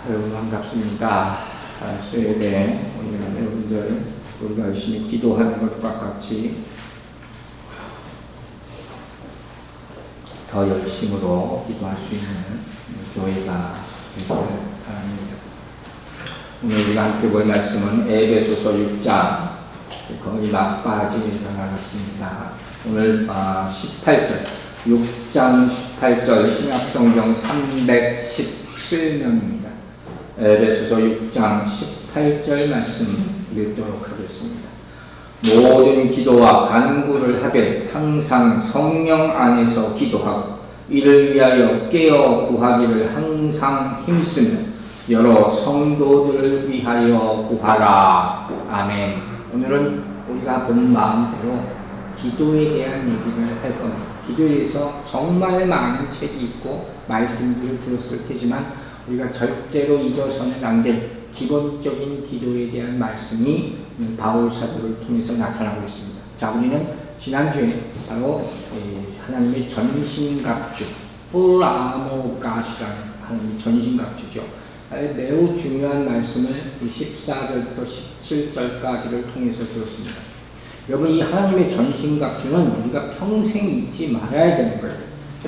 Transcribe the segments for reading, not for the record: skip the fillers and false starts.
여러분 반갑습니다. 수요일에 오늘은 여러분들 우리가 열심히 기도하는 것과 같이 더 열심으로 기도할 수 있는 교회가 되기를 바랍니다. 오늘 우리가 함께 볼 말씀은 에베소서 6장 거의 막바지에 나가겠습니다. 오늘 18절 6장 18절 신약성경 317명입니다. 에베소서 6장 18절 말씀 읽도록 하겠습니다. 모든 기도와 간구를 하되 항상 성령 안에서 기도하고 이를 위하여 깨어 구하기를 항상 힘쓰며 여러 성도들을 위하여 구하라. 아멘. 오늘은 우리가 본 마음대로 기도에 대한 얘기를 할 겁니다. 기도에 대해서 정말 많은 책이 있고 말씀들을 들었을 테지만 우리가 절대로 잊어서는 안 될 기본적인 기도에 대한 말씀이 바울 사도를 통해서 나타나고 있습니다. 자, 우리는 지난주에 바로 하나님의 전신갑주, 뿔아모가시라는 하나님의 전신갑주죠. 매우 중요한 말씀을 14절부터 17절까지를 통해서 들었습니다. 여러분, 이 하나님의 전신갑주는 우리가 평생 잊지 말아야 되는 거예요.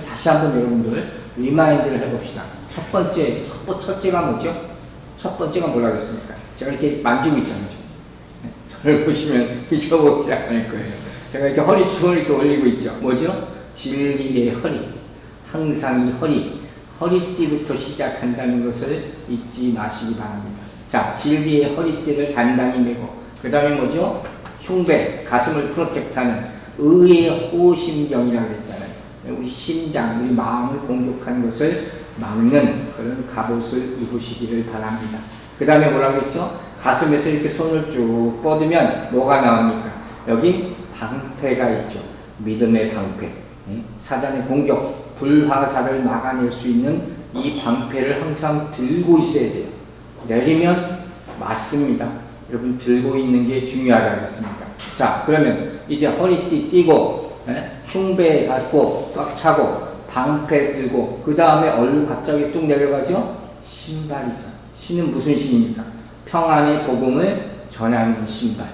다시 한번 여러분들 리마인드를 해봅시다. 첫째가 뭐죠? 첫 번째가 뭐라고 했습니까? 제가 이렇게 만지고 있잖아요. 저를 보시면 잊어보지 않을 거예요. 제가 이렇게 허리춤을 이렇게 올리고 있죠. 뭐죠? 진리의 허리. 항상 이 허리띠부터 시작한다는 것을 잊지 마시기 바랍니다. 자, 진리의 허리띠를 단단히 메고, 그 다음에 뭐죠? 흉배, 가슴을 프로텍트하는 의의 호심경이라고 했잖아요. 우리 심장, 우리 마음을 공격하는 것을 막는 그런 갑옷을 입으시기를 바랍니다. 그 다음에 뭐라고 했죠? 가슴에서 이렇게 손을 쭉 뻗으면 뭐가 나옵니까? 여기 방패가 있죠. 믿음의 방패. 사단의 공격, 불화살을 막아낼 수 있는 이 방패를 항상 들고 있어야 돼요. 내리면 맞습니다. 여러분, 들고 있는 게 중요하지 않습니까? 자, 그러면 이제 허리띠 띠고 흉배 갖고 꽉 차고 방패 들고 그 다음에 얼른 갑자기 뚝 내려가죠? 신발이죠. 신은 무슨 신입니까? 평안의 복음을 전하는 신발.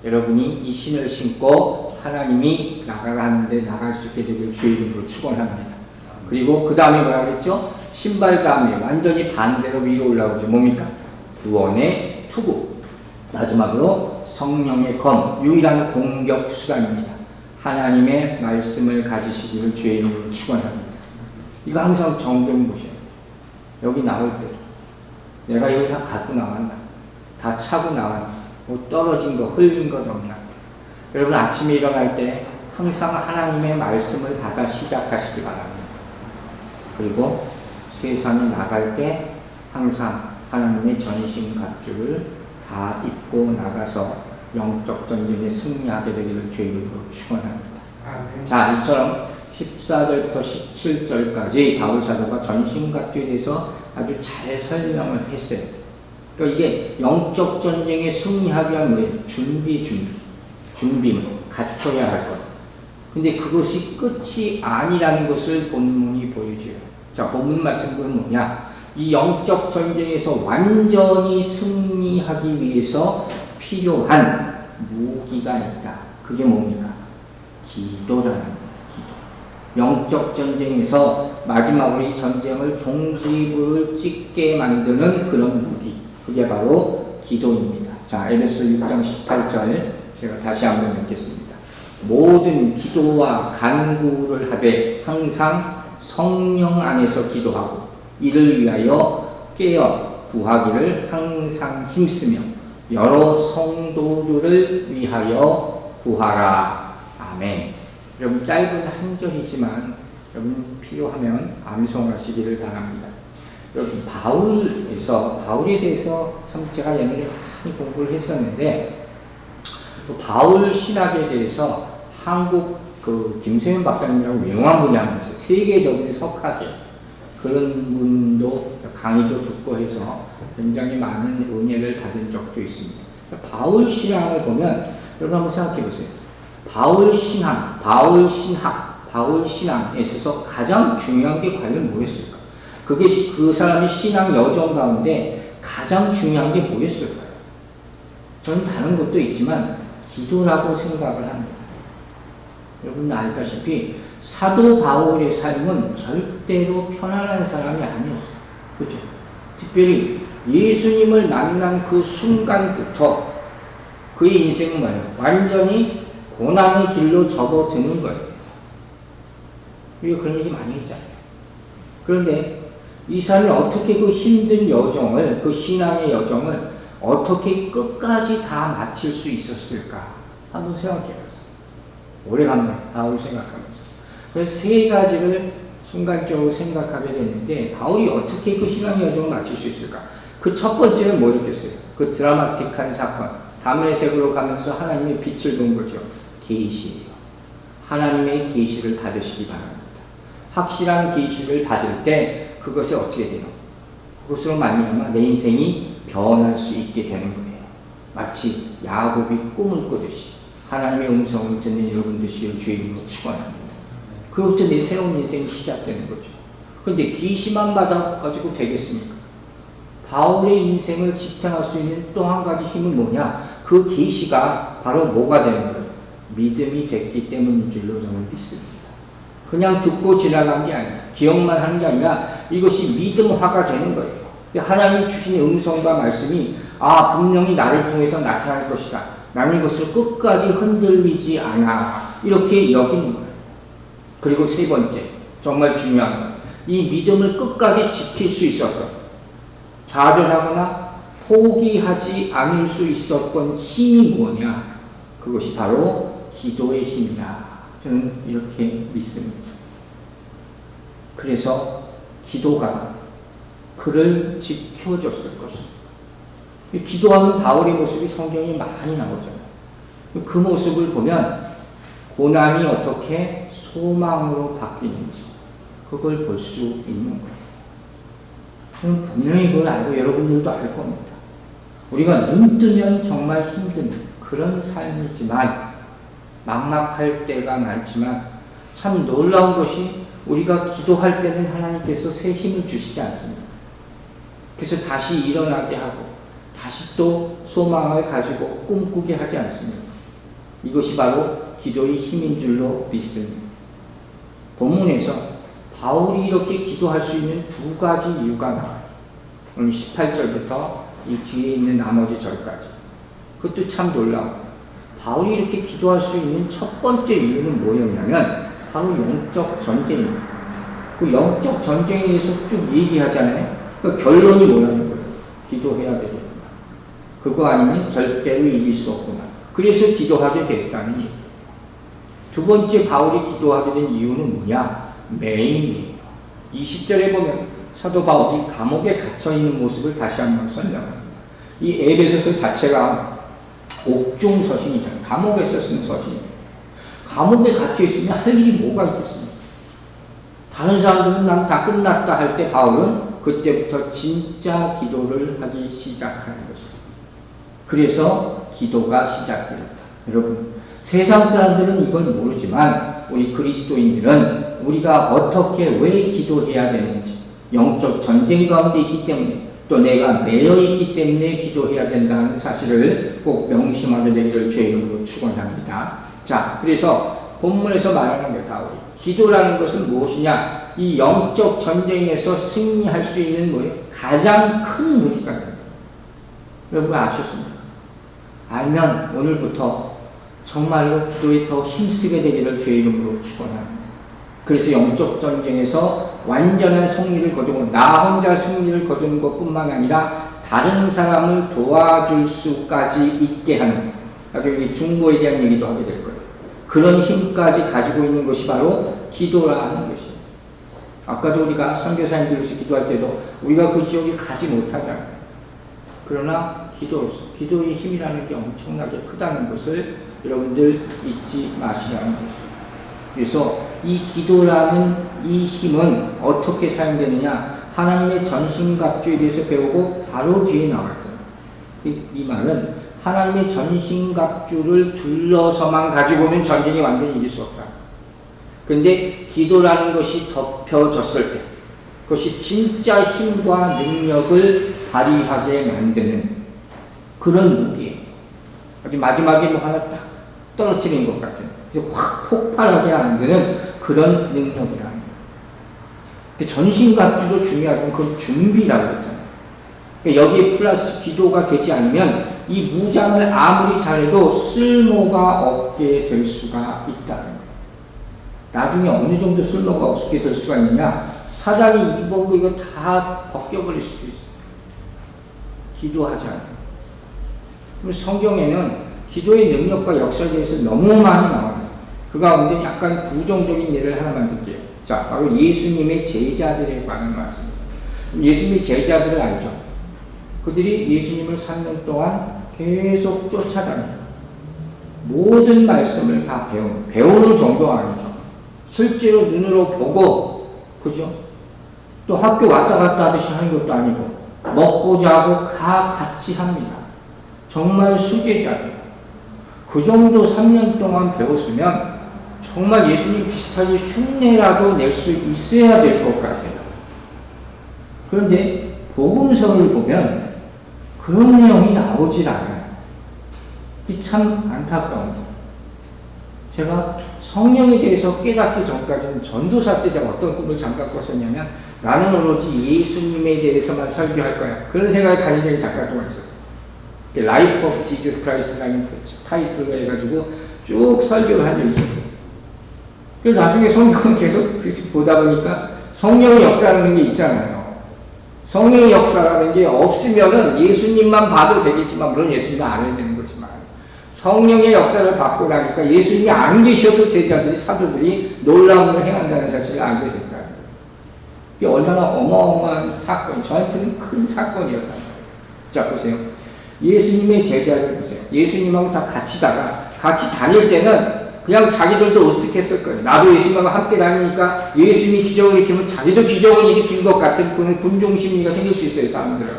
여러분이 이 신을 신고 하나님이 나가라 하는데 나갈 수 있게 되길 주의 이름으로 축원합니다. 그리고 그 다음에 뭐라고 했죠? 신발 다음에 완전히 반대로 위로 올라오죠. 뭡니까? 구원의 투구. 마지막으로 성령의 검, 유일한 공격 수단입니다. 하나님의 말씀을 가지시기를 주의 이름으로 축원합니다. 이거 항상 정돈 보셔요. 여기 나올 때 내가 여기 다 갖고 나왔나? 다 차고 나왔나? 뭐 떨어진 거, 흘린 것 없나? 여러분, 아침에 일어날 때 항상 하나님의 말씀을 받아 시작하시기 바랍니다. 그리고 세상에 나갈 때 항상 하나님의 전신갑주를 다 입고 나가서 영적 전쟁에 승리하게 되기를 주의 이름으로 축원합니다. 자, 이처럼 14절부터 17절까지 바울 사도가 전신갑주에 대해서 아주 잘 설명을 했어요. 그러니까 이게 영적 전쟁에 승리하기 위한 뭐예요? 준비물, 갖춰야 할 것. 근데 그것이 끝이 아니라는 것을 본문이 보여줘요. 자, 본문 말씀은 뭐냐? 이 영적 전쟁에서 완전히 승리하기 위해서 필요한 무기가 있다. 그게 뭡니까? 기도라는 거예요. 기도. 영적 전쟁에서 마지막으로 이 전쟁을 종지부를 찍게 만드는 그런 무기. 그게 바로 기도입니다. 자, 에베소 6장 18절 제가 다시 한번 읽겠습니다. 모든 기도와 간구를 하되 항상 성령 안에서 기도하고 이를 위하여 깨어 구하기를 항상 힘쓰며 여러 성도들을 위하여 구하라. 아멘. 여러분, 짧은 한 절이지만 여러분 필요하면 암송하시기를 바랍니다. 여러분, 바울에 대해서 참 제가 옛날에 많이 공부를 했었는데 또 바울 신학에 대해서 한국 김세윤 박사님이라고 유명한 분이 한 분 있어요. 세계적인 석학에 그런 분도 강의도 듣고 해서 굉장히 많은 은혜를 받은 적도 있습니다. 바울 신앙을 보면 여러분 한번 생각해 보세요. 바울 신앙, 바울 신학에 있어서 가장 중요한 게 과연 뭐였을까? 그게 그 사람의 신앙 여정 가운데 가장 중요한 게 뭐였을까요? 저는 다른 것도 있지만 기도라고 생각을 합니다. 여러분 알다시피 사도 바울의 삶은 절대로 편안한 사람이 아니었어요. 그렇죠? 특별히 예수님을 만난 그 순간부터 그의 인생은 뭐예요? 완전히 고난의 길로 접어드는 거예요. 우리가 그런 얘기 많이 했잖아요. 그런데 이 사람이 어떻게 그 힘든 여정을, 그 신앙의 여정을 어떻게 끝까지 다 마칠 수 있었을까? 한번 생각해봤어요. 오래간만에 바울 생각하면서. 그래서 세 가지를 순간적으로 생각하게 됐는데, 바울이 어떻게 그 신앙의 여정을 마칠 수 있을까? 그 첫 번째는 뭐였겠어요? 그 드라마틱한 사건. 다메섹으로 가면서 하나님의 빛을 본 거죠. 계시예요. 하나님의 계시를 받으시기 바랍니다. 확실한 계시를 받을 때 그것이 어떻게 돼요? 그것으로 말미암아 내 인생이 변할 수 있게 되는 거예요. 마치 야곱이 꿈을 꾸듯이 하나님의 음성을 듣는 여러분 되시기를 주의 이름으로 축원합니다. 그것부터 내 새로운 인생이 시작되는 거죠. 그런데 계시만 받아가지고 되겠습니까? 바울의 인생을 지탱할 수 있는 또 한 가지 힘은 뭐냐? 그 계시가 바로 뭐가 되는 거예요? 믿음이 됐기 때문인 줄로 저는 믿습니다. 그냥 듣고 지나간 게 아니라, 기억만 하는 게 아니라 이것이 믿음화가 되는 거예요. 하나님이 주신 음성과 말씀이 분명히 나를 통해서 나타날 것이다. 나는 이것을 끝까지 흔들리지 않아. 이렇게 여기는 거예요. 그리고 세 번째, 정말 중요한 건 이 믿음을 끝까지 지킬 수 있었던, 좌절하거나 포기하지 않을 수 있었던 힘이 뭐냐? 그것이 바로 기도의 힘이다. 저는 이렇게 믿습니다. 그래서 기도가 그를 지켜줬을 것입니다. 기도하는 바울의 모습이 성경에 많이 나오잖아요. 그 모습을 보면 고난이 어떻게 소망으로 바뀌는지 그걸 볼 수 있는 거예요. 저는 분명히 그걸 알고 여러분들도 알 겁니다. 우리가 눈 뜨면 정말 힘든 그런 삶이지만, 막막할 때가 많지만 참 놀라운 것이 우리가 기도할 때는 하나님께서 새 힘을 주시지 않습니다. 그래서 다시 일어나게 하고 다시 또 소망을 가지고 꿈꾸게 하지 않습니다. 이것이 바로 기도의 힘인 줄로 믿습니다. 본문에서 바울이 이렇게 기도할 수 있는 두 가지 이유가 나와요. 오늘 18절부터 이 뒤에 있는 나머지 절까지. 그것도 참 놀라워요. 바울이 이렇게 기도할 수 있는 첫 번째 이유는 뭐였냐면 바로 영적 전쟁입니다. 그 영적 전쟁에 대해서 쭉 얘기하잖아요. 그 결론이 뭐라는 거예요? 기도해야 되겠구나. 그거 아니면 절대로 이길 수 없구나. 그래서 기도하게 됐다는 얘기예요. 두 번째 바울이 기도하게 된 이유는 뭐냐? 매임이에요. 20절에 보면 사도 바울이 감옥에 갇혀있는 모습을 다시 한번 설명합니다. 이 에베소서 자체가 옥중 서신이잖아요. 감옥에서 쓴 서신이에요. 감옥에 갇혀있으면 할 일이 뭐가 있겠습니까? 다른 사람들은 난 다 끝났다 할 때 바울은 그때부터 진짜 기도를 하기 시작하는 것입니다. 그래서 기도가 시작됩니다. 여러분, 세상 사람들은 이걸 모르지만 우리 그리스도인들은 우리가 어떻게 왜 기도해야 되는지, 영적 전쟁 가운데 있기 때문에 또 내가 매여 있기 때문에 기도해야 된다는 사실을 꼭 명심하게 되기를 주의 이름으로 축원합니다. 자, 그래서 본문에서 말하는 게 바울이 기도라는 것은 무엇이냐? 이 영적 전쟁에서 승리할 수 있는 뭐예요? 가장 큰 무기가 됩니다. 여러분 아셨습니까? 알면 오늘부터 정말로 기도에 더 힘쓰게 되기를 주의 이름으로 축원합니다. 그래서 영적 전쟁에서 완전한 승리를 거두고 나 혼자 승리를 거두는 것뿐만 아니라 다른 사람을 도와줄 수까지 있게 하는, 나중에 중보에 대한 얘기도 하게 될 거예요. 그런 힘까지 가지고 있는 것이 바로 기도라는 것입니다. 아까도 우리가 선교사님들에서 기도할 때도 우리가 그 지역에 가지 못하잖아요. 그러나 기도로서 기도의 힘이라는 게 엄청나게 크다는 것을 여러분들 잊지 마시라는 것입니다. 그래서 이 기도라는 이 힘은 어떻게 사용되느냐? 하나님의 전신갑주에 대해서 배우고 바로 뒤에 나왔죠. 이 말은 하나님의 전신갑주를 둘러서만 가지고는 전쟁이 완전히 이길 수 없다. 근데 기도라는 것이 덮여졌을 때, 그것이 진짜 힘과 능력을 발휘하게 만드는 그런 무기예요. 아주 마지막에 뭐 하나 딱 떨어뜨린 것 같은, 확 폭발하게 만드는 그런 능력이라는 거예요. 전신갑주도 중요한 건 그 준비라고 했잖아요. 여기에 플러스 기도가 되지 않으면 이 무장을 아무리 잘해도 쓸모가 없게 될 수가 있다는 거예요. 나중에 어느 정도 쓸모가 없게 될 수가 있느냐? 사단이 입어고 이거 다 벗겨버릴 수도 있어요. 기도하지 않아요. 성경에는 기도의 능력과 역사에 대해서 너무 많이 나와요. 그 가운데 약간 부정적인 예를 하나만 들게요. 자, 바로 예수님의 제자들에 관한 말씀입니다. 예수님의 제자들을 알죠? 그들이 예수님을 3년 동안 계속 쫓아다녀요. 모든 말씀을 다 배우는 정도가 아니죠. 실제로 눈으로 보고, 그죠? 또 학교 왔다 갔다 하듯이 하는 것도 아니고, 먹고 자고 다 같이 합니다. 정말 수제자예요. 그 정도 3년 동안 배웠으면 정말 예수님 비슷하게 흉내라도 낼 수 있어야 될 것 같아요. 그런데 복음서를 보면 그런 내용이 나오질 않아요. 이 참 안타까운 거예요. 제가 성령에 대해서 깨닫기 전까지는 전도사 때 제가 어떤 꿈을 잠깐 꿨었냐면 나는 오로지 예수님에 대해서만 설교할 거야. 그런 생각을 가진 적이 잠깐 동안 있었어요. 라이프 오브 지저스 크라이스트라는 타이틀로 해가지고 쭉 설교를 한 적이 있었어요. 그래서 나중에 성경을 계속 보다 보니까 성령의 역사라는 게 있잖아요. 성령의 역사라는 게 없으면은 예수님만 봐도 되겠지만, 물론 예수님을 알아야 되는 거지만, 성령의 역사를 받고 나니까 예수님이 안 계셔도 제자들이, 사도들이 놀라운 일을 행한다는 사실을 알게 됐다. 이게 얼마나 어마어마한 사건이, 저한테는 큰 사건이었단 말이에요. 자, 보세요. 예수님의 제자들 보세요. 예수님하고 다 같이 다닐 때는 그냥 자기들도 으쓱했을 거예요. 나도 예수님하고 함께 다니니까 예수님이 기적을 일으키면 자기도 기적을 일으킨 것 같은 그런 군중심리가 생길 수 있어요, 사람들은.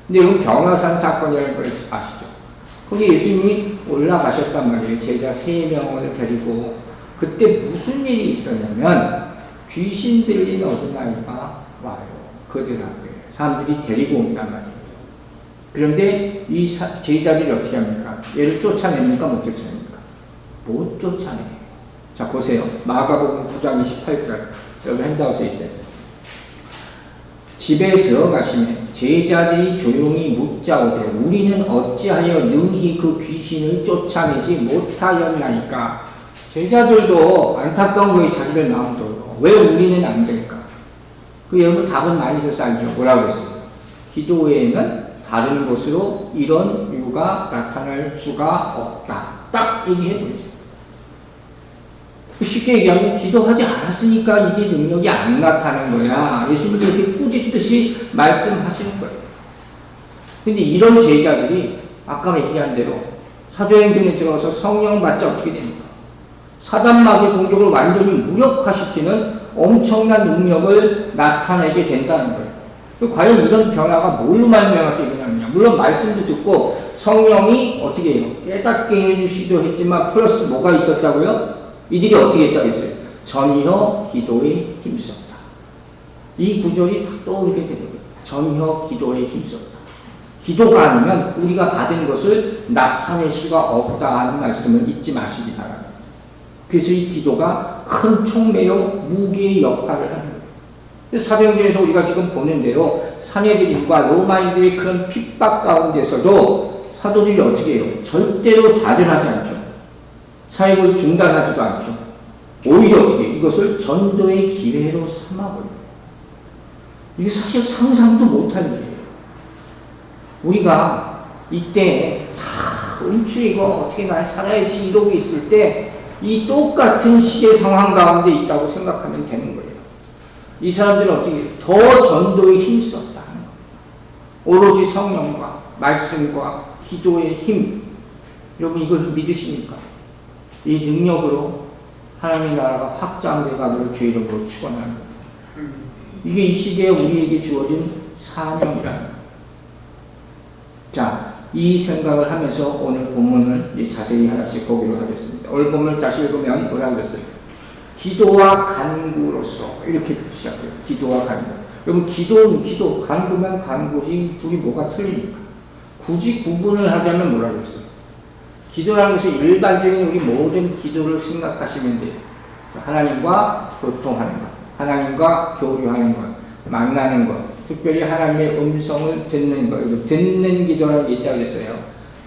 근데 여러분, 병화산 사건이라는 걸 아시죠? 거기 예수님이 올라가셨단 말이에요. 제자 3명을 데리고. 그때 무슨 일이 있었냐면, 귀신 들린 어린아이가 와요. 그들 앞에. 사람들이 데리고 온단 말이에요. 그런데 이 제자들이 어떻게 합니까? 얘를 쫓아냅니까? 못 쫓아냅니까? 못 쫓아내요. 자, 보세요. 마가복음 9장 28절. 여기 핸드아웃에 있어요. 집에 들어가시면 제자들이 조용히 묻자오되 우리는 어찌하여 능히 그 귀신을 쫓아내지 못하였나이까. 제자들도 안타까운 거예요. 자기들 마음도. 왜 우리는 안 될까? 그 여러분 답은 많이 들어서 알죠? 뭐라고 했어요? 기도 외에는 다른 곳으로 이런 이유가 나타날 수가 없다. 딱 얘기해버리죠. 쉽게 얘기하면 기도하지 않았으니까 이게 능력이 안 나타나는 거야. 예수님이 이렇게 꾸짖듯이 말씀하시는 거예요. 근데 이런 제자들이 아까 얘기한 대로 사도행전에 들어가서 성령 받자 어떻게 됩니까? 사단마귀의 공격을 완전히 무력화시키는 엄청난 능력을 나타내게 된다는 거예요. 과연 이런 변화가 뭘로 말미암아서 일어나느냐? 물론 말씀도 듣고 성령이 어떻게 해요? 깨닫게 해주시기도 했지만 플러스 뭐가 있었다고요? 이들이 어떻게 했다고 했어요? 전혀 기도에 힘썼다. 이 구절이 딱 떠오르게 되는 거예요. 전혀 기도에 힘썼다. 기도가 아니면 우리가 받은 것을 나타낼 수가 없다 하는 말씀을 잊지 마시기 바랍니다. 그래서 이 기도가 큰 촉매요 무기의 역할을 하는 거예요. 사도행전에서 우리가 지금 보는 대로 사내들과 로마인들의 그런 핍박 가운데서도 사도들이 어떻게 해요? 절대로 좌절하지 않죠. 사역을 중단하지도 않죠. 오히려 어떻게 이것을 전도의 기회로 삼아버려요. 이게 사실 상상도 못할 일이에요. 우리가 이때 다 음추이고 어떻게 날 살아야지 이러고 있을 때 이 똑같은 시대 상황 가운데 있다고 생각하면 되는 거예요. 이 사람들은 어떻게 더 전도에 힘썼다. 오로지 성령과 말씀과 기도의 힘. 여러분 이걸 믿으십니까? 이 능력으로 하나님의 나라가 확장돼 가도록 주의 이름으로 축원하는 거예요. 이게 이 시대에 우리에게 주어진 사명이라는 거예요. 자, 이 생각을 하면서 오늘 본문을 자세히 하나씩 보기로 하겠습니다. 오늘 본문을 다시 읽으면 뭐라고 했어요? 기도와 간구로서 이렇게 시작해요. 기도와 간구. 여러분 기도는 기도, 간구면 간구지 둘이 뭐가 틀립니까? 굳이 구분을 하자면 뭐라고 했어요? 기도라는 것은 일반적인 우리 모든 기도를 생각하시면 돼요. 하나님과 소통하는 것, 하나님과 교류하는 것, 만나는 것, 특별히 하나님의 음성을 듣는 것. 듣는 기도라는 게 있다고 했어요.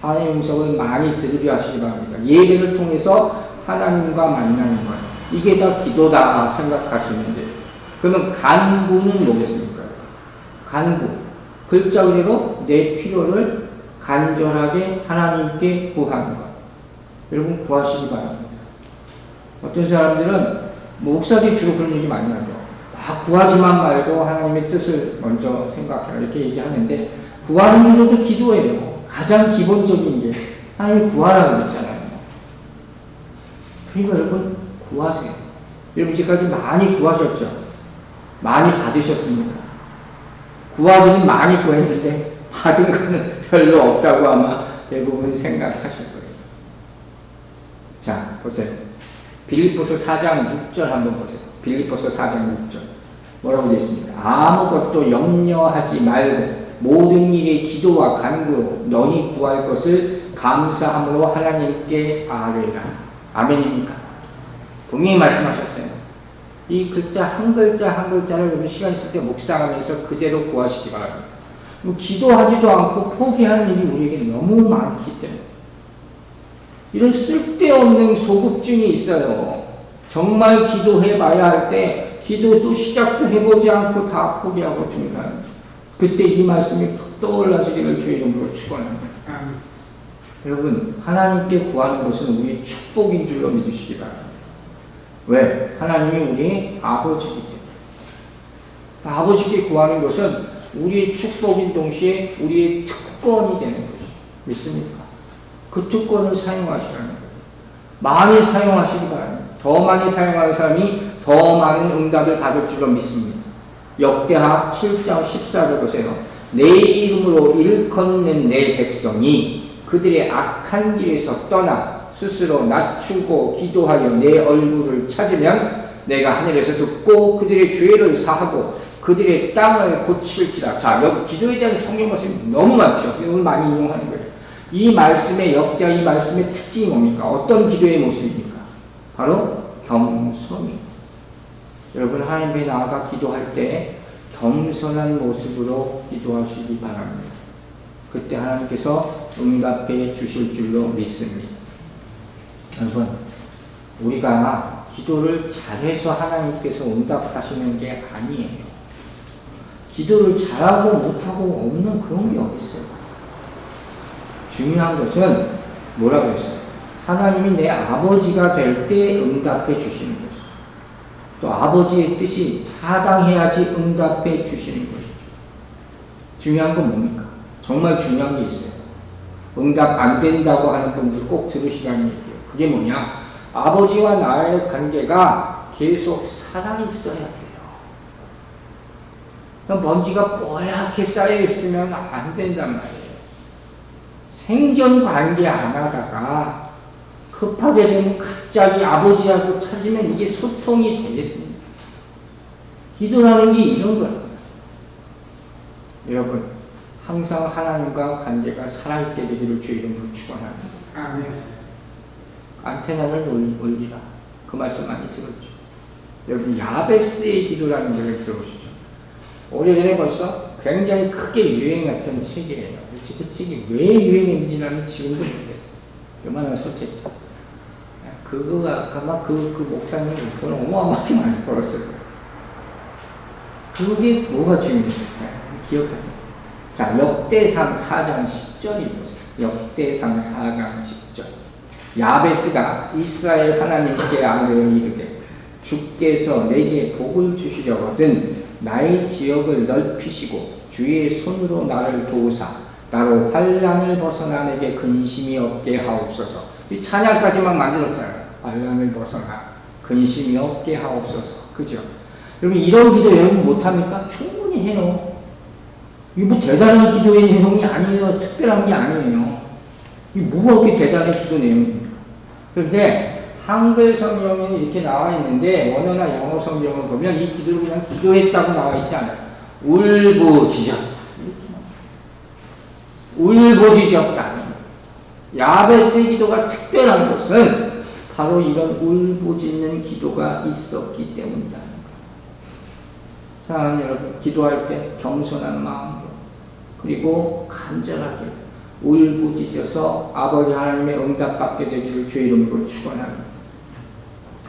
하나님의 음성을 많이 들으려 하시기 바랍니다. 예배를 통해서 하나님과 만나는 것. 이게 다 기도다 생각하시면 돼요. 그러면 간구는 뭐겠습니까? 간구. 글자 그대로 내 필요를 간절하게 하나님께 구하는 것. 여러분 구하시기 바랍니다. 어떤 사람들은 목사들이 주로 그런 얘기 많이 하죠. 구하지만 말고 하나님의 뜻을 먼저 생각해라 이렇게 얘기하는데 구하는 것도 기도예요. 가장 기본적인 게 하나님 구하라고 그랬잖아요. 그러니까 여러분 구하세요. 여러분 지금까지 많이 구하셨죠? 많이 받으셨습니다. 구하기는 많이 구했는데 받은 거는 별로 없다고 아마 대부분 생각하실 거예요. 자, 보세요. 빌립보서 4장 6절 한번 보세요. 빌립보서 4장 6절. 뭐라고 되어 있습니까? 아무것도 염려하지 말고 모든 일에 기도와 간구로 너희 구할 것을 감사함으로 하나님께 아뢰라. 아멘입니까? 분명히 말씀하셨어요. 이 글자 한 글자 한 글자를 여러분 시간 있을 때 묵상하면서 그대로 구하시기 바랍니다. 기도하지도 않고 포기하는 일이 우리에게 너무 많기 때문에 이런 쓸데없는 소극증이 있어요. 정말 기도해봐야 할 때 기도도 시작도 해보지 않고 다 포기하고 중단. 그때 이 말씀이 푹 떠올라지기를 주의 이름으로 축원합니다. 여러분 하나님께 구하는 것은 우리의 축복인 줄로 믿으시기 바랍니다. 왜? 하나님이 우리의 아버지이기 때문에. 아버지께 구하는 것은 우리의 축복인 동시에 우리의 특권이 되는 것이죠. 믿습니까? 그 특권을 사용하시라는 거예요. 많이 사용하시기 바랍니다. 더 많이 사용하는 사람이 더 많은 응답을 받을 줄로 믿습니다. 역대하 7장 14절 보세요. 내 이름으로 일컫는 내 백성이 그들의 악한 길에서 떠나 스스로 낮추고 기도하여 내 얼굴을 찾으면 내가 하늘에서 듣고 그들의 죄를 사하고 그들의 땅을 고칠지라. 자, 여기 기도에 대한 성경 말씀이 너무 많죠. 오늘 많이 인용하는 거예요. 이 말씀의 역대하 이 말씀의 특징이 뭡니까? 어떤 기도의 모습입니까? 바로 겸손이. 여러분 하나님께 나아가 기도할 때 겸손한 모습으로 기도하시기 바랍니다. 그때 하나님께서 응답해 주실 줄로 믿습니다. 여러분 우리가 기도를 잘해서 하나님께서 응답하시는 게 아니에요. 기도를 잘하고 못하고 없는 그런 게 어딨어요. 중요한 것은 뭐라고 했어요? 하나님이 내 아버지가 될 때 응답해 주시는 것이죠. 또 아버지의 뜻이 타당해야지 응답해 주시는 것이죠. 중요한 건 뭡니까? 정말 중요한 게 있어요. 응답 안 된다고 하는 분들 꼭 들으시라는 얘기예요. 그게 뭐냐? 아버지와 나의 관계가 계속 살아있어야 돼요. 그럼 먼지가 뽀얗게 쌓여있으면 안 된단 말이에요. 생전 관계 안 하다가 급하게 되면 갑자기 아버지하고 찾으면 이게 소통이 되겠습니다. 기도라는 게 이런 거예요. 여러분 항상 하나님과 관계가 살아있게 되기를 주의 이름으로 축원합니다. 아멘. 안테나를 올리라. 그 말씀 많이 들었죠. 여러분 야베스의 기도라는 걸 들어보시죠. 오래전에 벌써 굉장히 크게 유행했던 책이에요. 그 책이 왜 유행했는지 나는 지금도 모르겠어요. 요만한 소책이죠. 그거가 아마 그 목사님이 돈 어마어마하게 많이 벌었을 거예요. 그게 뭐가 중요했어요? 기억하세요. 자, 역대상 4장 10절이 보세요. 역대상 4장 10절. 야베스가 이스라엘 하나님께 아뢰어 이르되 주께서 내게 복을 주시려거든 나의 지역을 넓히시고 주의 손으로 나를 도우사 나로 환난을 벗어나 내게 근심이 없게 하옵소서. 이 찬양까지만 만들었잖아요. 환난을 벗어나 근심이 없게 하옵소서. 그죠? 여러분 이런 기도 여러분 못합니까? 충분히 해요. 이게 뭐 대단한 기도의 내용이 아니에요. 특별한 게 아니에요. 이게 뭐가 그렇게 대단한 기도 내용입니까? 그런데 한글 성경에는 이렇게 나와 있는데 원어나 영어 성경을 보면 이 기도를 그냥 기도했다고 나와 있지 않아요. 울부짖었다. 울부짖었다. 야베스의 기도가 특별한 것은 바로 이런 울부짖는 기도가 있었기 때문이다. 사랑하는 여러분, 기도할 때 겸손한 마음으로 그리고 간절하게 울부짖어서 아버지 하나님의 응답받게 되기를 주의 이름으로 축원합니다.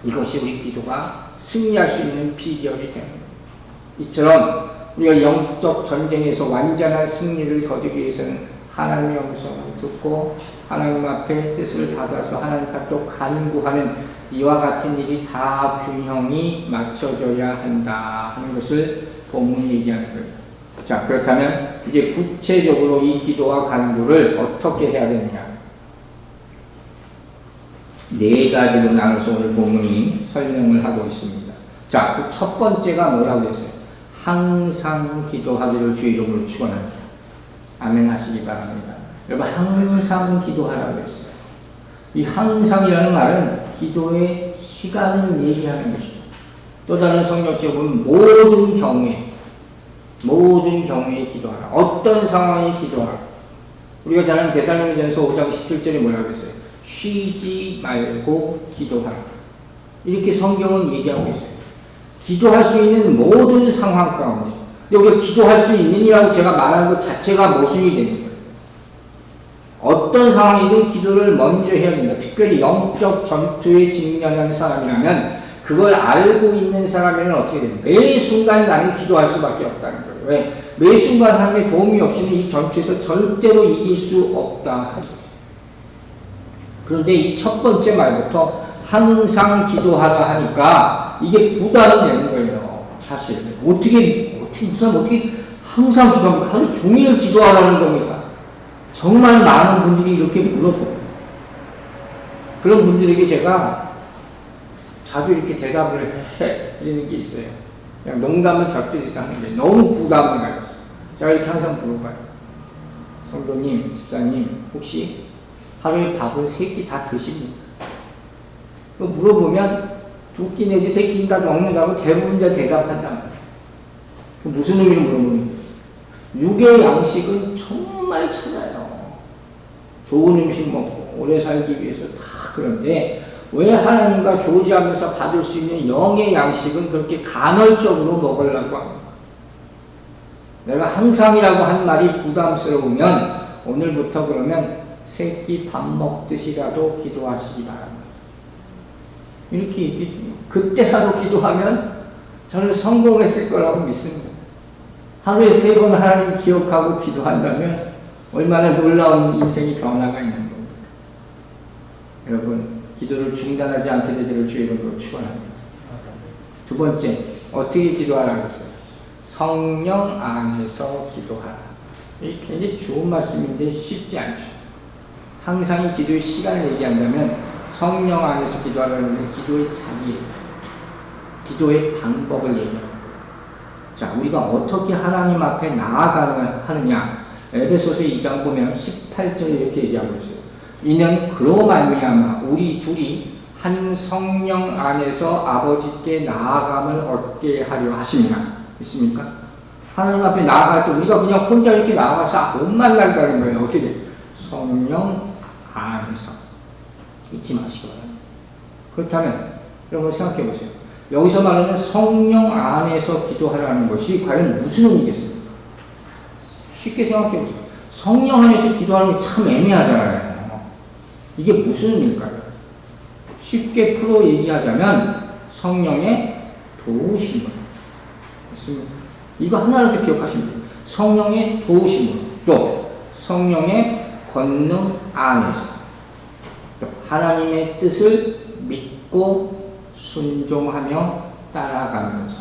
이것이 우리 기도가 승리할 수 있는 비결이 됩니다. 이처럼 우리가 영적 전쟁에서 완전한 승리를 거두기 위해서는 하나님의 음성을 듣고 하나님 앞에 뜻을 받아서 하나님 앞에 간구하는 이와 같은 일이 다 균형이 맞춰져야 한다 하는 것을 본문이 얘기하는 거예요. 자, 그렇다면 이제 구체적으로 이 기도와 간구를 어떻게 해야 되느냐? 네 가지로 나눠서 오늘 본문이 설명을 하고 있습니다. 자, 그 첫 번째가 뭐라고 했어요? 항상 기도하기를 주의 이름으로 축원합니다. 아멘 하시기 바랍니다. 여러분, 항상 기도하라고 했어요. 이 항상이라는 말은 기도의 시간을 얘기하는 것이죠. 또 다른 성경책에 보면 모든 경우에 기도하라. 어떤 상황에 기도하라. 우리가 잘 아는 데살로니가전서 5장 17절에 뭐라고 했어요? 쉬지 말고 기도하라. 이렇게 성경은 얘기하고 있어요. 기도할 수 있는 모든 상황 가운데 여기가 기도할 수 있느니라고 제가 말하는 것 자체가 모순이 되는 거예요. 어떤 상황이든 기도를 먼저 해야 됩니다. 특별히 영적 전투에 직면한 사람이라면 그걸 알고 있는 사람에는 어떻게 됩니까? 매 순간 나는 기도할 수밖에 없다는 거예요. 왜? 매 순간 하나님의 도움이 없이는 이 전투에서 절대로 이길 수 없다. 그런데 이 첫 번째 말부터 항상 기도하라 하니까 이게 부담이 되는 거예요. 사실 어떻게 항상 기도합니까? 하루 종일 기도하라는 겁니까? 정말 많은 분들이 이렇게 물어봐요. 그런 분들에게 제가 자주 이렇게 대답을 해드리는 게 있어요. 그냥 농담을 곁들여서 하는 게 너무 부담을 가졌어요. 제가 이렇게 항상 물어봐요. 성도님, 집사님, 혹시 하루에 밥을 3끼 다 드십니까? 물어보면 2끼 내지 3끼 다 먹는다고 대부분 다 대답한단 말이에요. 무슨 의미로 물어보는 거예요? 육의 양식은 정말 찾아요. 좋은 음식 먹고 오래 살기 위해서 다 그런데 왜 하나님과 교제하면서 받을 수 있는 영의 양식은 그렇게 간헐적으로 먹으려고 합니까? 내가 항상이라고 한 말이 부담스러우면 오늘부터 그러면 3끼 밥 먹듯이라도 기도하시기 바랍니다. 이렇게 그때라도 기도하면 저는 성공했을 거라고 믿습니다. 하루에 3번 하나님 기억하고 기도한다면 얼마나 놀라운 인생의 변화가 있는 겁니다. 여러분, 기도를 중단하지 않게 되기를 주의 이름으로 축원합니다. 두 번째, 어떻게 기도하라고 했어요? 성령 안에서 기도하라. 이게 굉장히 좋은 말씀인데 쉽지 않죠. 항상 기도의 시간을 얘기한다면 성령 안에서 기도하라는 기도의 자리, 기도의 방법을 얘기합니다. 자, 우리가 어떻게 하나님 앞에 나아가느냐? 에베소서 2장 보면 18절에 이렇게 얘기하고 있어요. 이는 그로 말미암아 우리 둘이 한 성령 안에서 아버지께 나아감을 얻게 하려 하십니다. 있습니까? 하나님 앞에 나아갈 때 우리가 그냥 혼자 이렇게 나아가서 못 만난다는 거예요. 어떻게? 성령 안에서. 잊지 마시기 바랍니다. 그렇다면 여러분 생각해 보세요. 여기서 말하는 성령 안에서 기도하라는 것이 과연 무슨 의미겠습니까? 쉽게 생각해 보세요. 성령 안에서 기도하는 게 참 애매하잖아요. 이게 무슨 의미일까요? 쉽게 풀어 얘기하자면 성령의 도우심을. 이거 하나라도 기억하시면 돼요. 성령의 도우심을. 또 성령의 권능 안에서 또 하나님의 뜻을 믿고 순종하며 따라가면서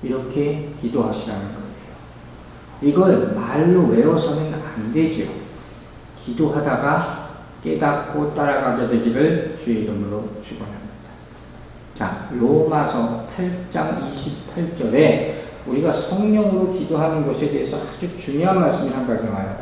이렇게 기도하시라는 거예요. 이걸 말로 외워서는 안 되죠. 기도하다가 깨닫고 따라가게 되기를 주의 이름으로 축원합니다. 자, 로마서 8장 28절에 우리가 성령으로 기도하는 것에 대해서 아주 중요한 말씀이 한 가지 나와요.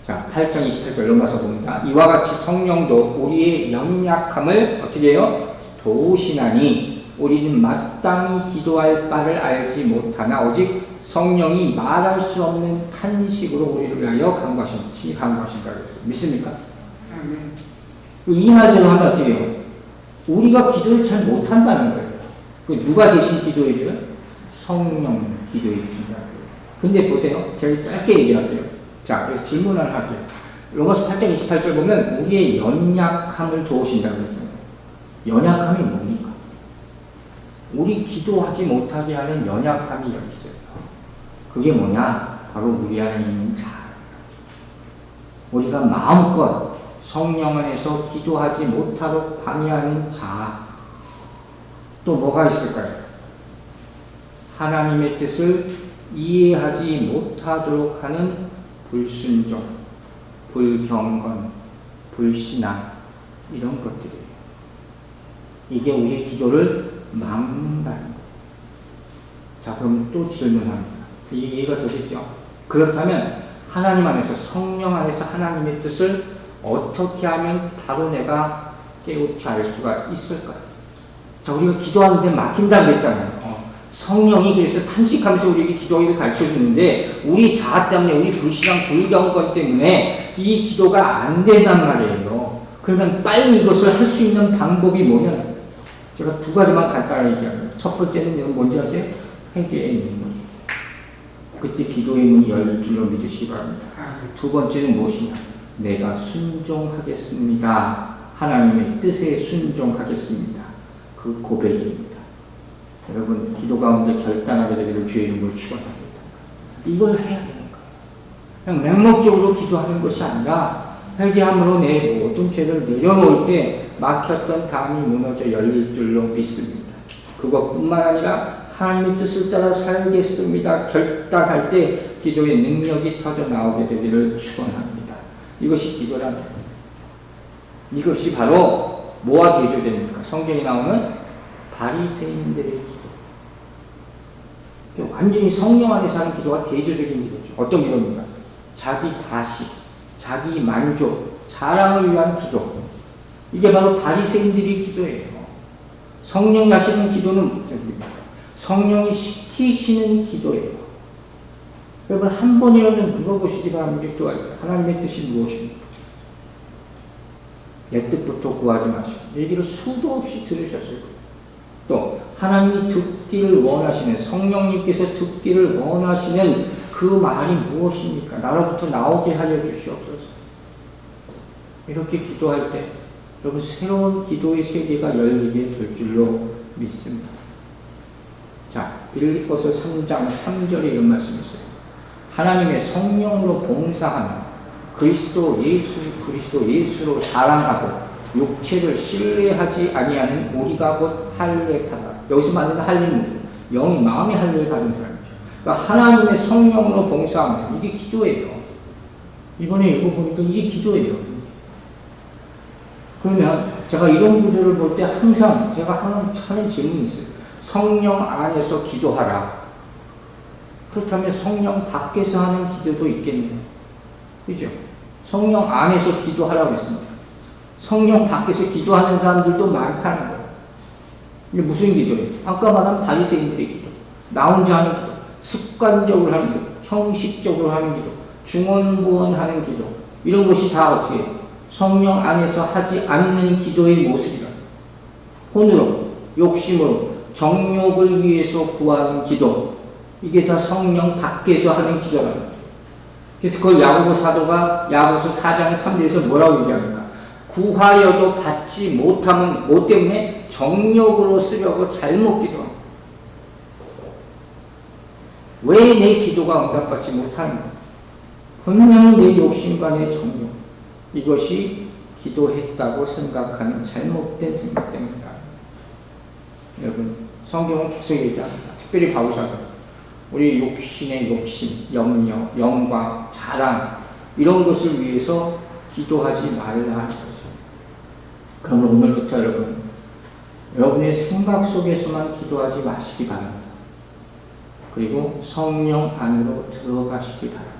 자, 8장 28절 넘어서 봅니다. 이와 같이 성령도 우리의 연약함을 어떻게 해요? 도우시나니 우리는 마땅히 기도할 바를 알지 못하나 오직 성령이 말할 수 없는 탄식으로 우리를 위하여 간구하신다 그랬어요. 믿습니까? 이 말대로 하면 어떻게 해요? 우리가 기도를 잘 못한다는 거예요. 누가 대신 기도해줘요? 성령 기도해 주신다는 거예요. 근데 보세요. 제가 짧게 얘기하세요. 자, 그래서 질문을 할게요. 로마서 8장 28절 보면 우리의 연약함을 도우신다고 그랬잖아요. 연약함이 뭡니까? 우리 기도하지 못하게 하는 연약함이 여기 있어요. 그게 뭐냐? 바로 우리 안에 있는 자. 우리가 마음껏 성령 안에서 기도하지 못하도록 방해하는 자. 또 뭐가 있을까요? 하나님의 뜻을 이해하지 못하도록 하는 불순종, 불경건, 불신앙 이런 것들이에요. 이게 우리의 기도를 막는다는 거예요. 자, 그럼 또 질문합니다. 이해가 되겠죠? 그렇다면 하나님 안에서, 성령 안에서 하나님의 뜻을 어떻게 하면 바로 내가 깨우쳐 알 수가 있을까요? 자, 우리가 기도하는데 막힌다고 했잖아요. 성령이 그래서 탄식하면서 우리에게 기도를 가르쳐 주는데 우리 자아 때문에, 우리 불신앙, 불경건 때문에 이 기도가 안 된단 말이에요. 그러면 빨리 이것을 할 수 있는 방법이 뭐냐? 제가 두 가지만 간단하게 얘기합니다. 첫 번째는 뭔지 아세요? 회개의 문이. 그때 기도의 문이 열릴 줄로 믿으시기 바랍니다. 두 번째는 무엇이냐? 내가 순종하겠습니다. 하나님의 뜻에 순종하겠습니다. 그 고백입니다. 여러분, 기도 가운데 결단하게 되기를 주의 이름으로 축원합니다. 이걸 해야 되는 거예요. 그냥 맹목적으로 기도하는 것이 아니라 회개함으로 내 모든 죄를 내려놓을 때 막혔던 담이 무너져 열릴 줄로 믿습니다. 그것뿐만 아니라 하나님의 뜻을 따라 살겠습니다. 결단할 때 기도의 능력이 터져 나오게 되기를 축원합니다. 이것이 기도란 말이에요. 이것이 바로 뭐와 대조됩니까? 성경에 나오는 바리새인들의 기도. 완전히 성령 안에서 하는 기도와 대조적인 기도죠. 어떤 기도입니까? 자기 과시, 자기 만족, 자랑을 위한 기도. 이게 바로 바리새인들의 기도예요. 성령이 하시는 기도는 성령이 시키시는 기도예요. 여러분, 한 번이라도 물어보시기 바랍니다. 기도할 때 하나님의 뜻이 무엇입니까? 내 뜻부터 구하지 마시고 얘기를 수도 없이 들으셨을 거예요. 또 하나님이 듣기를 원하시는, 성령님께서 듣기를 원하시는 그 말이 무엇입니까? 나로부터 나오게 하여 주시옵소서. 이렇게 기도할 때 여러분, 새로운 기도의 세계가 열리게 될 줄로 믿습니다. 자, 빌립보서 3장 3절에 이런 말씀이 있어요. 하나님의 성령으로 봉사하며 그리스도 예수로 자랑하고 육체를 신뢰하지 아니하는 우리가 곧 할례 받아. 여기서 말하는 할례는 영이 마음의 할례를 받은 사람이죠. 그러니까 하나님의 성령으로 봉사하며, 이게 기도예요. 이번에 읽어보니까 이게 기도예요. 그러면 제가 이런 구절을 볼 때 항상 제가 하는 질문이 있어요. 성령 안에서 기도하라. 그렇다면 성령 밖에서 하는 기도도 있겠네요. 그죠? 성령 안에서 기도하라고 했습니다. 성령 밖에서 기도하는 사람들도 많다는 거예요. 이게 무슨 기도예요? 아까 말한 바리새인들의 기도, 나 혼자 하는 기도, 습관적으로 하는 기도, 형식적으로 하는 기도, 중언부언하는 기도, 이런 것이 다 어떻게 해요? 성령 안에서 하지 않는 기도의 모습이다. 혼으로, 욕심으로, 정욕을 위해서 구하는 기도, 이게 다 성령 밖에서 하는 기도랍니다. 그래서 그걸 야고보 사도가 야고보서 4장 3절에서 뭐라고 얘기합니까? 구하여도 받지 못하면 뭐 때문에? 정욕으로 쓰려고 잘못 기도합니다. 왜 내 기도가 응답받지 못하는가? 분명히 내 욕심과 내 정욕, 이것이 기도했다고 생각하는 잘못된 생각 때문이다. 여러분, 성경은 계속 얘기합니다. 특별히 바울사도 우리 욕심의 욕심, 염려, 영광, 자랑 이런 것을 위해서 기도하지 말라 하는 것입니다. 그럼 오늘부터 여러분의 생각 속에서만 기도하지 마시기 바랍니다. 그리고 성령 안으로 들어가시기 바랍니다.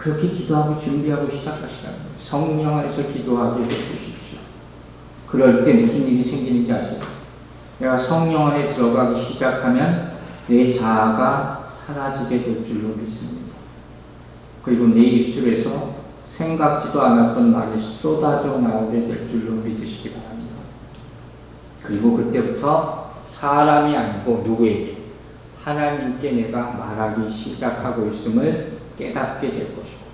그렇게 기도하고 준비하고 시작하시라는 거예요. 성령 안에서 기도하게 해주십시오. 그럴 때 무슨 일이 생기는지 아시죠? 내가 성령 안에 들어가기 시작하면 내 자아가 사라지게 될 줄로 믿습니다. 그리고 내 입술에서 생각지도 않았던 말이 쏟아져 나오게 될 줄로 믿으시기 바랍니다. 그리고 그때부터 사람이 아니고 누구에게? 하나님께 내가 말하기 시작하고 있음을 깨닫게 될 것이고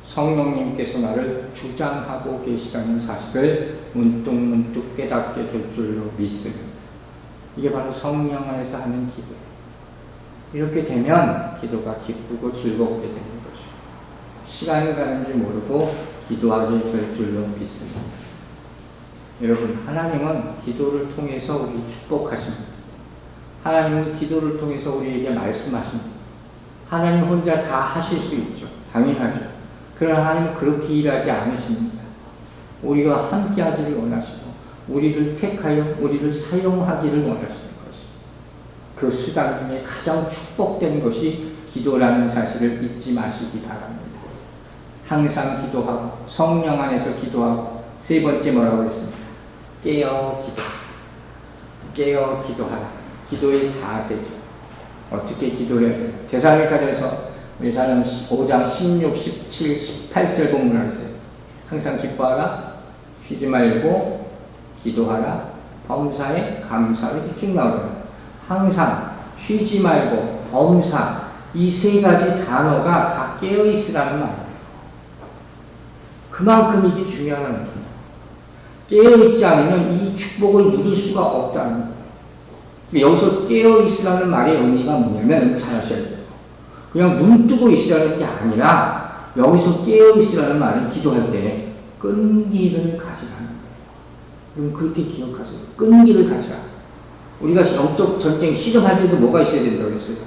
성령님께서 나를 주장하고 계시다는 사실을 문득문득 깨닫게 될 줄로 믿습니다. 이게 바로 성령 안에서 하는 기도예요. 이렇게 되면 기도가 기쁘고 즐겁게 되는 거죠. 시간이 가는 줄 모르고 기도하게 될 줄로 믿습니다. 여러분, 하나님은 기도를 통해서 우리 축복하십니다. 하나님은 기도를 통해서 우리에게 말씀하십니다. 하나님 혼자 다 하실 수 있죠. 당연하죠. 그러나 하나님은 그렇게 일하지 않으십니다. 우리와 함께 하기를 원하시고 우리를 택하여 우리를 사용하기를 원하시는 것입니다. 그 수단 중에 가장 축복된 것이 기도라는 사실을 잊지 마시기 바랍니다. 항상 기도하고 성령 안에서 기도하고 세 번째 뭐라고 했습니까? 깨어 기도. 깨어 기도하라. 기도의 자세죠. 어떻게 기도해야 돼요? 데살로니가전서 우리 사람 5장 16, 17, 18절 본문을 하세요. 항상 기뻐하라. 쉬지 말고 기도하라. 범사에 감사로 이렇게 쭉 나오잖아요. 항상 쉬지 말고 범사 이 세 가지 단어가 다 깨어 있으라는 말이에요. 그만큼 이게 중요한 거예요. 깨어있지 않으면 이 축복을 누릴 수가 없다는 거예요. 여기서 깨어있으라는 말의 의미가 뭐냐면 잘 아셔야 돼요. 그냥 눈 뜨고 있으라는 게 아니라 여기서 깨어있으라는 말은 기도할 때 끈기를 가지라는 거예요. 그럼 그렇게 기억하세요. 끈기를 가지라. 우리가 영적 전쟁 씨름할 때도 뭐가 있어야 된다고 했어요?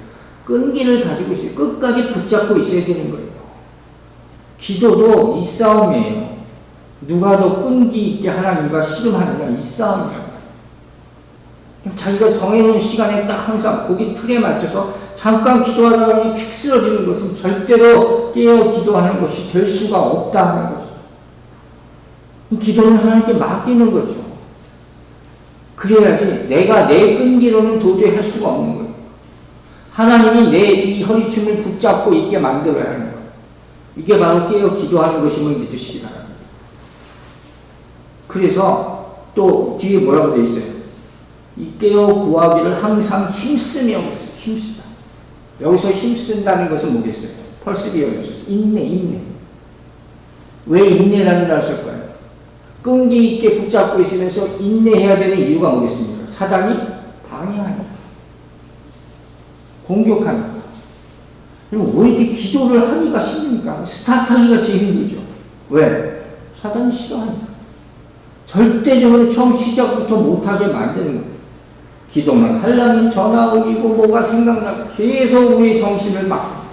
끈기를 가지고 있어요. 끝까지 붙잡고 있어야 되는 거예요. 기도도 이 싸움이에요. 누가 더 끈기 있게 하나님과 씨름하느냐 이 싸움이에요. 자기가 정해놓은 시간에 딱 항상 거기 틀에 맞춰서 잠깐 기도하려고 하니 픽 쓰러지는 것은 절대로 깨어 기도하는 것이 될 수가 없다는 거죠. 기도는 하나님께 맡기는 거죠. 그래야지 내가 내 끈기로는 도저히 할 수가 없는 거예요. 하나님이 내 이 허리춤을 붙잡고 있게 만들어야 하는 거예요. 이게 바로 깨어 기도하는 것임을 믿으시기 바랍니다. 그래서 또 뒤에 뭐라고 되어 있어요? 이 깨어 구하기를 항상 힘쓰며 힘쓰다. 여기서 힘쓴다는 것은 뭐겠어요? 펄스비어였어요. 인내. 왜 인내라는 단어를 쓸 거예요? 끈기 있게 붙잡고 있으면서 인내해야 되는 이유가 뭐겠습니까? 사단이 방해하니까. 공격하니까. 그럼 왜 이렇게 기도를 하기가 힘듭니까? 스타트하기가 제일 힘들죠. 왜? 사단이 싫어하니까. 절대적으로 처음 시작부터 못하게 만드는 거예요. 기도만 하려면 전화 올리고 뭐가 생각나고 계속 우리의 정신을 막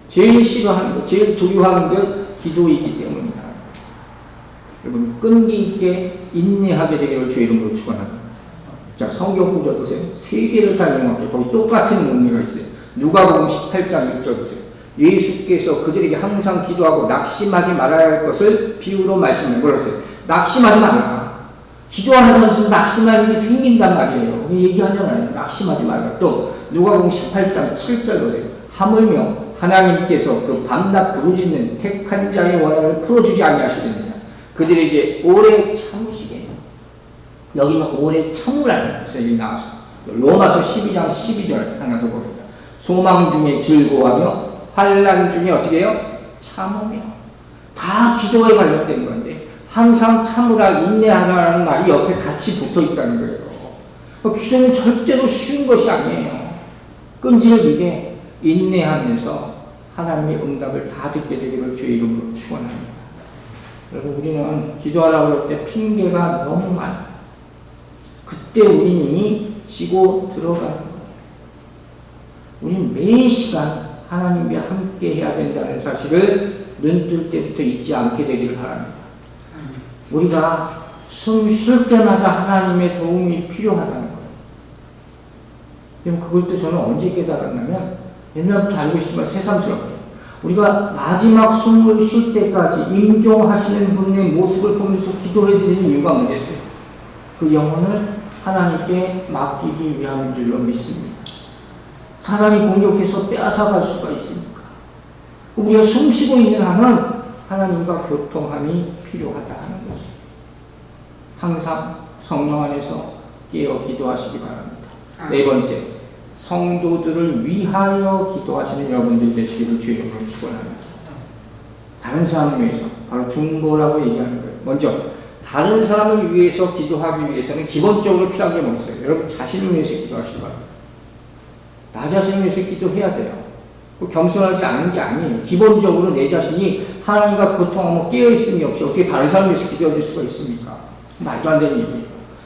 제일 싫어하는 것, 제일 두려워하는 게 기도이기 때문이다. 여러분 끈기 있게 인내하게 되기를 주의 이름으로 축원합니다. 자, 성경 구절 보세요. 세 개를 다 이용할게요. 거기 똑같은 의미가 있어요. 누가복음 18장 6절 보세요. 예수께서 그들에게 항상 기도하고 낙심하지 말아야 할 것을 비유로 말씀해 보았어요. 낙심하지 말라. 기도하면서 낙심하는 게 생긴단 말이에요. 얘기하잖아요. 낙심하지 말라. 또 누가복음 18장 7절 보세요. 하물며 하나님께서 그 밤낮 부르짖는 택한 자의 원한을 풀어주지 아니하시느냐. 그들에게 오래 참으시게. 여기는 오래 참으라는 것이 나왔어요. 로마서 12장 12절 하나 더 봅니다. 소망 중에 즐거워하며 환난 중에 어떻게 해요? 참으며. 다 기도에 관련된 건데 항상 참으라 인내하라는 말이 옆에 같이 붙어 있다는 거예요. 기도는 절대로 쉬운 것이 아니에요. 끈질기게 인내하면서 하나님의 응답을 다 듣게 되기를 주의 이름으로 축원합니다. 여러분 우리는 기도하라고 할 때 핑계가 너무 많아요. 그때 우리는 이미 지고 들어가는 거예요. 우리는 매 시간 하나님과 함께 해야 된다는 사실을 눈뜰 때부터 잊지 않게 되기를 바랍니다. 우리가 숨 쉴 때마다 하나님의 도움이 필요하다는 거예요. 그럼 그걸 또 저는 언제 깨달았냐면 옛날부터 알고 있지만 새삼스럽게 우리가 마지막 숨을 쉴 때까지 임종하시는 분의 모습을 보면서 기도해야 되는 이유가 뭐겠어요? 그 영혼을 하나님께 맡기기 위함인 줄로 믿습니다. 사단이 공격해서 빼앗아갈 수가 있으니까. 우리가 숨쉬고 있는 한은 하나님과 교통함이 필요하다 하는 거죠. 항상 성령 안에서 깨어 기도하시기 바랍니다. 네 번째, 성도들을 위하여 기도하시는 여러분들 되시기를 주의 이름으로 축원합니다. 다른 사람을 위해서, 바로 중보라고 얘기하는 거예요. 먼저 다른 사람을 위해서 기도하기 위해서는 기본적으로 필요한 게 뭐 있어요? 여러분 자신을 위해서 기도하시기 바랍니다. 나 자신을 위해서 기도해야 돼요. 겸손하지 않은 게 아니에요. 기본적으로 내 자신이 하나님과 고통하며 깨어있음이 없이 어떻게 다른 사람을 위해서 기도해 줄 수가 있습니까? 말도 안 되는 일이에요.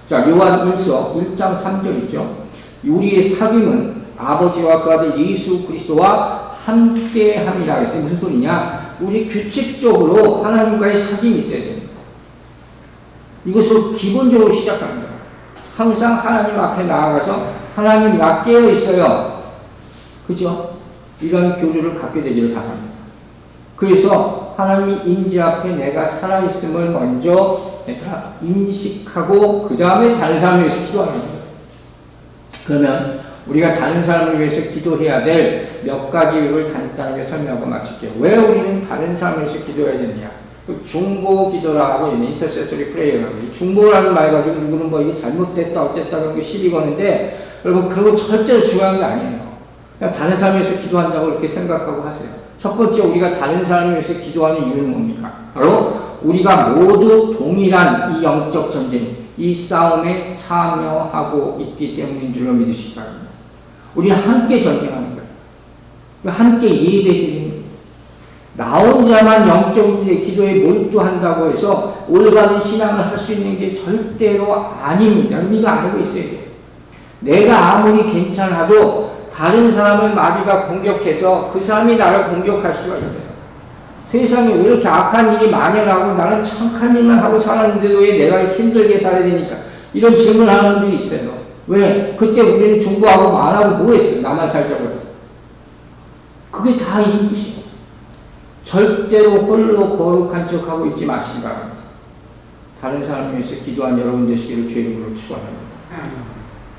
자, 요한일서 1장 3절 있죠. 우리의 사귐은 아버지와 그 아들 예수 그리스도와 함께함이라 했어요. 무슨 소리냐? 우리 규칙적으로 하나님과의 사귐이 있어야 됩니다. 이것을 기본적으로 시작합니다. 항상 하나님 앞에 나아가서 하나님 나 깨어 있어요. 그죠? 이런 교류를 갖게 되기를 바랍니다. 그래서 하나님이 임재 앞에 내가 살아있음을 먼저 내가 인식하고 그 다음에 다른 사람을 위해서 기도하는 거예요. 그러면 우리가 다른 사람을 위해서 기도해야 될 몇 가지 이유를 간단하게 설명하고 마칠게요. 왜 우리는 다른 사람을 위해서 기도해야 되느냐? 중보 기도라고 있는 인터세서리 프레이어라고 중보라는 말 가지고 누구는 뭐 이게 잘못됐다 어땠다 그런 게 시비 거는데 여러분 그런 거 절대로 중요한 게 아니에요. 그냥 다른 사람을 위해서 기도한다고 이렇게 생각하고 하세요. 첫 번째 우리가 다른 사람을 위해서 기도하는 이유는 뭡니까? 바로 우리가 모두 동일한 이 영적 전쟁, 이 싸움에 참여하고 있기 때문인 줄로 믿으시기 바랍니다. 우리는 함께 전쟁하는 거예요. 함께 예배드리는 거예요. 나 혼자만 영적인 기도에 몰두한다고 해서 올바른 신앙을 할 수 있는 게 절대로 아닙니다. 여러분 이거 알고 있어야 돼요. 내가 아무리 괜찮아도 다른 사람을 마귀가 공격해서 그 사람이 나를 공격할 수가 있어요. 세상에 왜 이렇게 악한 일이 만연하고 나는 착한 일만 하고 살았는데도 왜 내가 힘들게 살아야 되니까 이런 질문하는 분들이 있어요. 왜? 그때 우리는 중보하고 말하고 뭐 했어요? 나만 살자고. 그게 다 이 뜻이에요. 절대로 홀로 거룩한 척하고 있지 마시기 바랍니다. 다른 사람을 위해서 기도한 여러분 되시기를 주의 이름으로 축원합니다.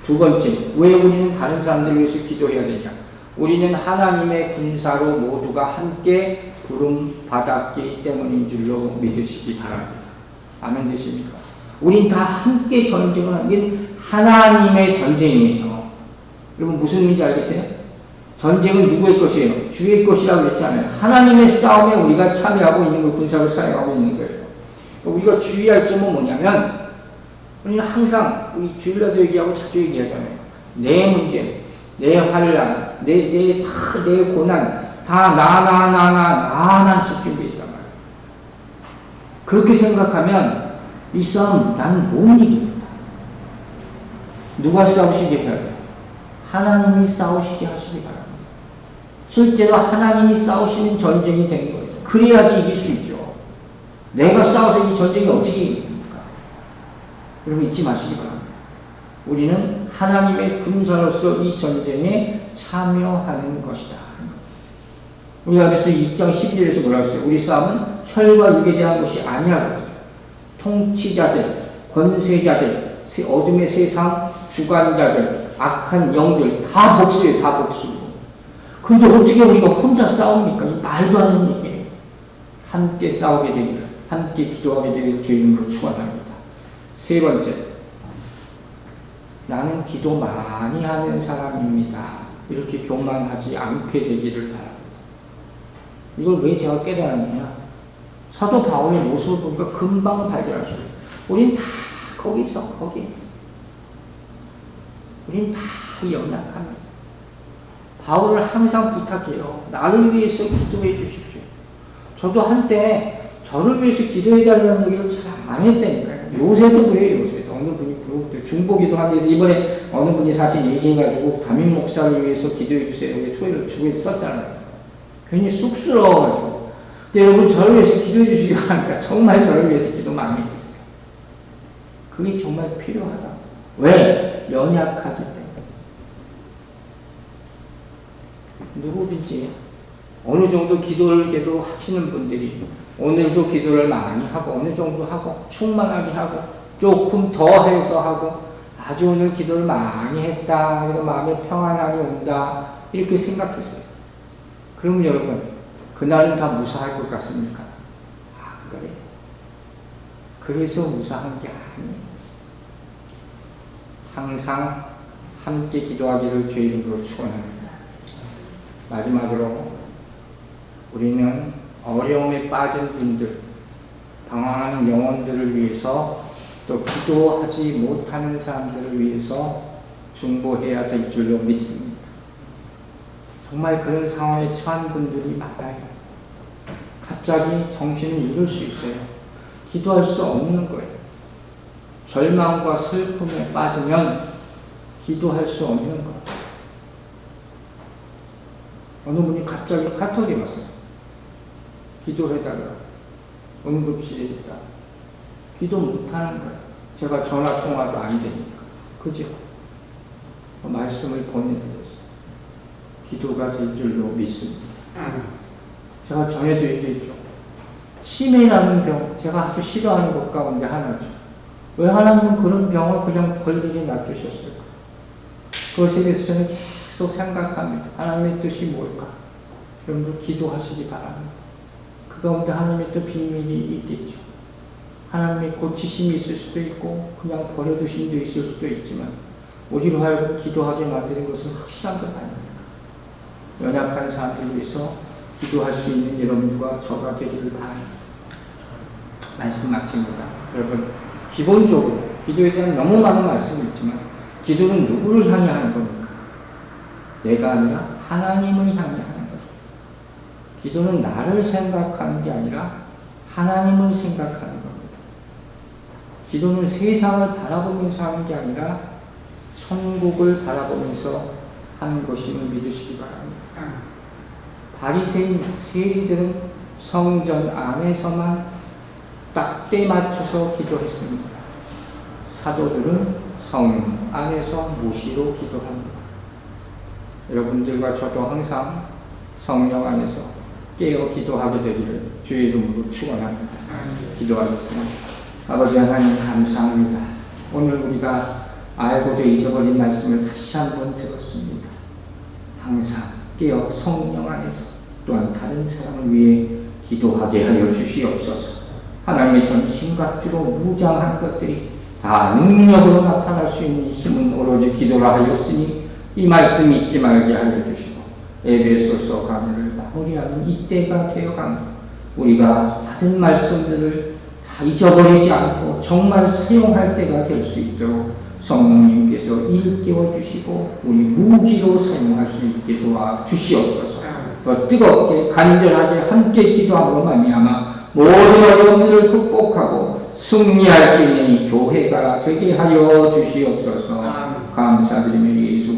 두 번째, 왜 우리는 다른 사람들을 위해서 기도해야 되냐? 우리는 하나님의 군사로 모두가 함께 부름받았기 때문인 줄로 믿으시기 바랍니다. 아멘 되십니까? 우린 다 함께 전쟁을 하는 게 하나님의 전쟁이에요. 여러분 무슨 의미인지 알겠어요? 전쟁은 누구의 것이에요? 주의 것이라고 했잖아요. 하나님의 싸움에 우리가 참여하고 있는 걸 군사를 사용하고 있는 거예요. 우리가 주의할 점은 뭐냐면 우리는 항상 우리 주일날도 얘기하고 자주 얘기하잖아요. 내 문제, 내 환난, 내 고난 다 나만 집중되어 있단 말이에요. 그렇게 생각하면 이 싸움 나는 못 이깁니다. 누가 싸우시게 해야 돼요? 하나님이 싸우시게 하시기 바랍니다. 실제로 하나님이 싸우시는 전쟁이 된 거예요. 그래야지 이길 수 있죠. 내가 싸워서 이 전쟁이 어떻게 이깁니까? 여러분 잊지 마시기 바랍니다. 우리는 하나님의 군사로서 이 전쟁에 참여하는 것이다. 우리가 그래서 2장 12절에서 뭐라고 했어요? 우리 싸움은 혈과 육에 대한 것이 아니라고. 통치자들, 권세자들, 어둠의 세상 주관자들, 악한 영들 다 복수예요. 다 복수. 근데 어떻게 우리가 혼자 싸웁니까? 말도 안 되는 얘기예요. 함께 싸우게 되기를, 함께 기도하게 되기를 주의 이름으로 축원합니다. 세 번째, 나는 기도 많이 하는 사람입니다. 이렇게 교만하지 않게 되기를 바랍니다. 이걸 왜 제가 깨달았느냐? 사도 바울의 모습을 보니까 금방 발견할 수 있어요. 우린 다 거기 있어, 거기. 우린 다 연약합니다. 바울을 항상 부탁해요. 나를 위해서 기도해 주십시오. 저도 한때 저를 위해서 기도해 달라는 얘기를 잘 안 했다니까요. 요새도 그래요, 요새도. 어느 분이 그러고 중보기도 하기 위해서 이번에 어느 분이 사실 얘기해가지고 담임 목사를 위해서 기도해 주세요. 여기 토요일 주에 썼잖아요. 괜히 쑥스러워가지고. 근데 여러분 저를 위해서 기도해 주시기 바랍니다. 정말 저를 위해서 기도 많이 해주세요. 그게 정말 필요하다. 왜? 연약하기 때문에. 누구든지 어느 정도 기도를 계속 하시는 분들이 오늘도 기도를 많이 하고 어느 정도 하고 충만하게 하고 조금 더 해서 하고 아주 오늘 기도를 많이 했다. 그래서 마음에 평안함이 온다. 이렇게 생각했어요. 그럼 여러분 그날은 다 무사할 것 같습니까? 그래. 그래서 무사한 게 아니에요. 항상 함께 기도하기를 주의 이름으로 축원합니다. 마지막으로 우리는 어려움에 빠진 분들, 방황하는 영혼들을 위해서 또 기도하지 못하는 사람들을 위해서 중보해야 될 줄로 믿습니다. 정말 그런 상황에 처한 분들이 많아요. 갑자기 정신을 잃을 수 있어요. 기도할 수 없는 거예요. 절망과 슬픔에 빠지면 기도할 수 없는 거예요. 어느 분이 갑자기 카톡이 왔어요. 기도해달라. 응급실에 있다. 기도 못하는 거예요. 제가 전화통화도 안 되니까. 그죠? 말씀을 보내드렸어요. 기도가 될 줄로 믿습니다. 제가 전에도 얘기했죠. 치매라는 병, 제가 아주 싫어하는 것 가운데 하나죠. 왜 하나님은 그런 병을 그냥 걸리게 놔두셨을까? 그것에 대해서 저는 계속 생각합니다. 하나님의 뜻이 뭘까? 여러분들 기도하시기 바랍니다. 그 가운데 하나님의 또 비밀이 있겠죠. 하나님의 고치심이 있을 수도 있고 그냥 버려두신 데 있을 수도 있지만 우리로 하여금 기도하게 만드는 것은 확실한 것 아닙니까? 연약한 사람들 위해서 기도할 수 있는 여러분과 저가 되기를 바랍니다. 말씀 마칩니다. 여러분 기본적으로 기도에 대한 너무 많은 말씀이 있지만 기도는 누구를 향해 하는 겁니까? 내가 아니라 하나님을 향해 하는 겁니다. 기도는 나를 생각하는 게 아니라 하나님을 생각하는 겁니다. 기도는 세상을 바라보면서 하는 게 아니라 천국을 바라보면서 하는 것임을 믿으시기 바랍니다. 바리새인 세리들은 성전 안에서만 딱 때 맞춰서 기도했습니다. 사도들은 성 안에서 무시로 기도합니다. 여러분들과 저도 항상 성령 안에서 깨어 기도하게 되기를 주의 이름으로 축원합니다. 기도하겠습니다. 아버지 하나님 감사합니다. 오늘 우리가 알고도 잊어버린 말씀을 다시 한번 들었습니다. 항상 깨어 성령 안에서 또한 다른 사람을 위해 기도하게 하여 주시옵소서. 하나님의 전신갑주로 무장한 것들이 다 능력으로 나타날 수 있는 힘은 오로지 기도라 하였으니 이 말씀 잊지 말게 하여 주시고 에베소서 강의를 마무리하는 이때가 되어갑니다. 우리가 받은 말씀들을 다 잊어버리지 않고 정말 사용할 때가 될 수 있도록 성령님께서 일깨워 주시고 우리 무기로 사용할 수 있게 도와 주시옵소서. 더 뜨겁게 간절하게 함께 기도함으로 말미암아 모든 어려움들을 극복하고 승리할 수 있는 이 교회가 되게 하여 주시옵소서. 감사드리며 예수